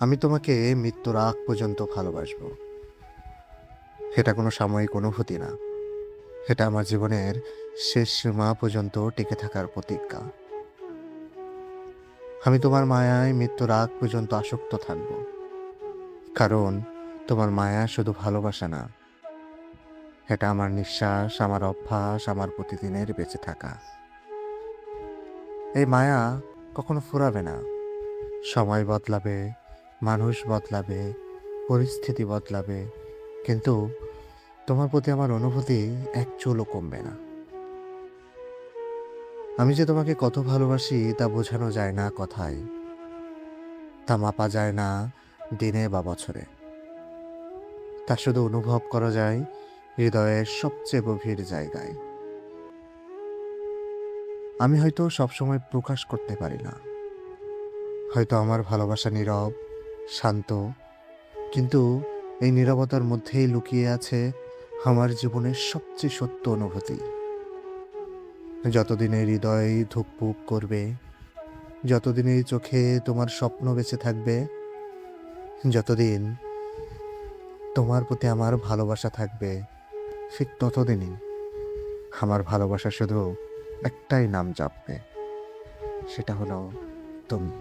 আমি তোমাকে মৃত্যুর আগ পর্যন্ত ভালোবাসবো। এটা কোনো সাময়িক অনুভূতি না, এটা আমার জীবনের শেষ সীমা পর্যন্ত টিকে থাকার প্রতিজ্ঞা। আমি তোমার মায়ায় মৃত্যুর আগ পর্যন্ত আসক্ত থাকব, কারণ তোমার মায়া শুধু ভালোবাসা না, এটা আমার নিঃশ্বাস, আমার অভ্যাস, আমার প্রতিদিনের বেঁচে থাকা। এই মায়া কখনো ফুরাবে না। সময় বদলাবে, মানুষ বদলাবে, পরিস্থিতি বদলাবে, কিন্তু তোমার প্রতি আমার অনুভূতি এক চুলও কমবে না। আমি যে তোমাকে কত ভালোবাসি তা বোঝানো যায় না কথায়, তা মাপা যায় না দিনে বা বছরে। তা শুধু অনুভব করা যায় হৃদয়ের সবচেয়ে গভীর জায়গায়। আমি হয়তো সবসময় প্রকাশ করতে পারি না, হয়তো আমার ভালোবাসা নীরব, শান্ত, কিন্তু এই নীরবতার মধ্যেই লুকিয়ে আছে আমার জীবনের সবচেয়ে সত্য অনুভূতি। যতদিন এই হৃদয় ধুকপুক করবে, যতদিন এই চোখে তোমার স্বপ্ন বেঁচে থাকবে, যতদিন তোমার প্রতি আমার ভালোবাসা থাকবে, ঠিক ততদিনই আমার ভালোবাসা শুধু একটাই নাম জাপবে, সেটা হলো তুমি।